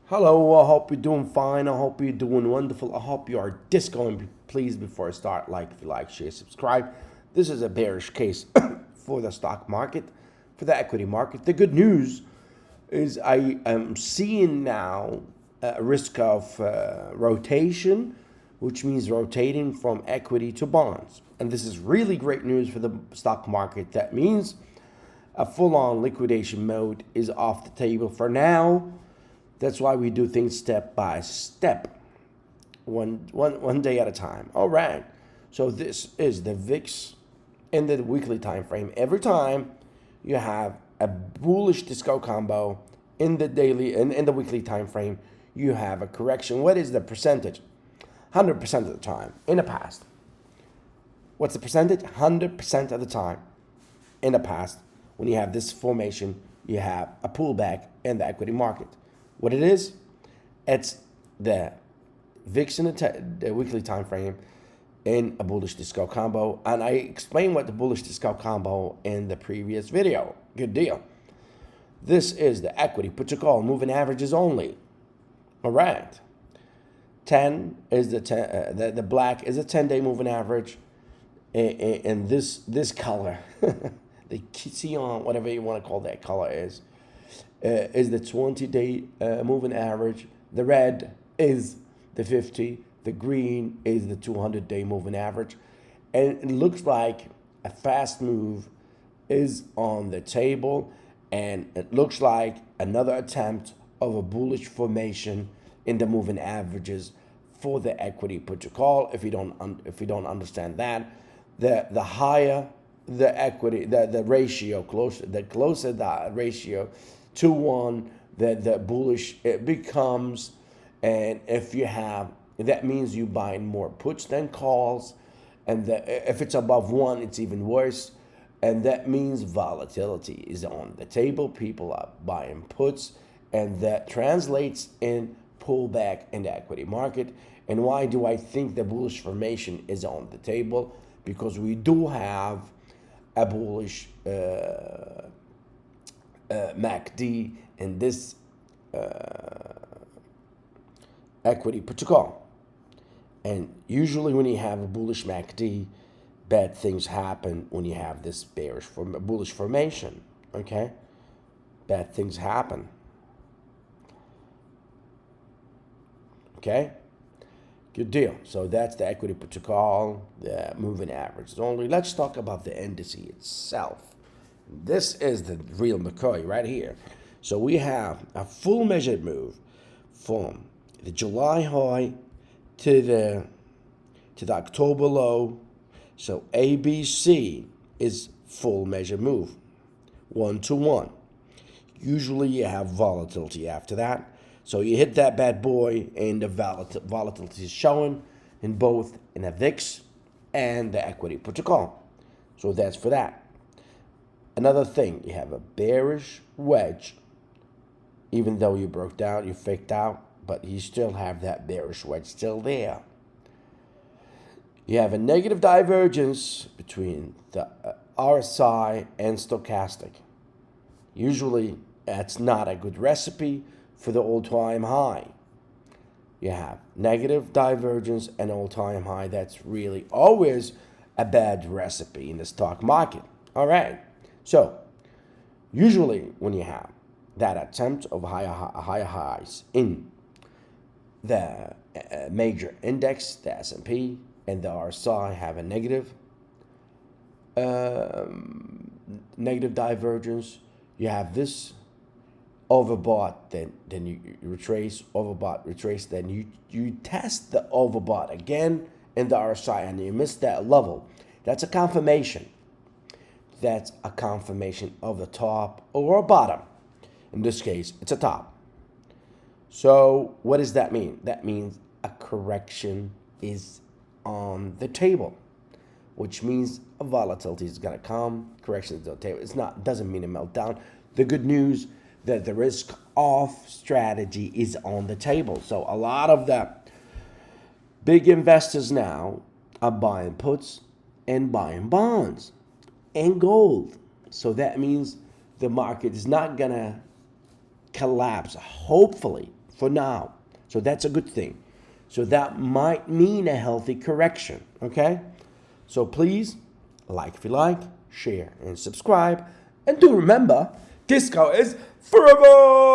Hello, I hope you're doing fine. I hope you're doing wonderful. I hope you are disco. And please, before I start, if you like, share, subscribe. This is a bearish case for the stock market, for the equity market. The good news is I am seeing now a risk of rotation, which means rotating from equity to bonds. And this is really great news for the stock market. That means a full-on liquidation mode is off the table for now. That's why we do things step by step, one day at a time. All right. So this is the VIX in the weekly time frame. Every time you have a bullish disco combo in the daily in the weekly time frame, you have a correction. What is the percentage? 100% of the time in the past. What's the percentage? 100% of the time in the past, when you have this formation, you have a pullback in the equity market. What it is, it's the VIX in the weekly time frame in a bullish disco combo, and I explained what the bullish disco combo in the previous video. Good deal. This is the equity put your call moving averages only. All right. 10 is the black is a 10-day moving average, and this color, the cyan, whatever you want to call that color is the 20-day moving average. The red is the 50. The green is the 200-day moving average. And it looks like a fast move is on the table, and it looks like another attempt of a bullish formation in the moving averages for the equity put your call. If you don't understand that, the higher the equity, the ratio, the closer the ratio to one, the bullish it becomes. And if you have, that means you buying more puts than calls. And if it's above one, it's even worse. And that means volatility is on the table. People are buying puts, and that translates in pullback in the equity market. And why do I think the bullish formation is on the table? Because we do have a bullish MACD in this equity put to call. And usually when you have a bullish MACD, bad things happen when you have this bullish formation. Okay? Bad things happen. Okay? Good deal. So that's the equity put to call, the moving average only. Let's talk about the index itself. This is the real McCoy right here. So we have a full measured move from the July high to the October low. So ABC is full measure move, 1-to-1. Usually you have volatility after that. So you hit that bad boy, and the volatility is showing in both in the VIX and the equity put to call. So that's for that. Another thing, you have a bearish wedge. Even though you broke down, you faked out, but you still have that bearish wedge still there. You have a negative divergence between the RSI and stochastic. Usually, that's not a good recipe for the all-time high. You have negative divergence and all-time high. That's really always a bad recipe in the stock market. All right. So, usually when you have that attempt of higher highs in the major index, the S&P and the RSI have a negative divergence. You have this overbought, then you retrace, overbought, retrace, then you test the overbought again in the RSI, and you miss that level. That's a confirmation. That's a confirmation of the top or a bottom. In this case, it's a top. So what does that mean? That means a correction is on the table, which means a volatility is going to come. Correction is on the table. Doesn't mean a meltdown. The good news that the risk off strategy is on the table. So a lot of the big investors now are buying puts and buying bonds and gold. So that means the market is not going to collapse, hopefully, for now. So that's a good thing. So that might mean a healthy correction, okay? So please, like if you like, share and subscribe. And do remember, disco is forever!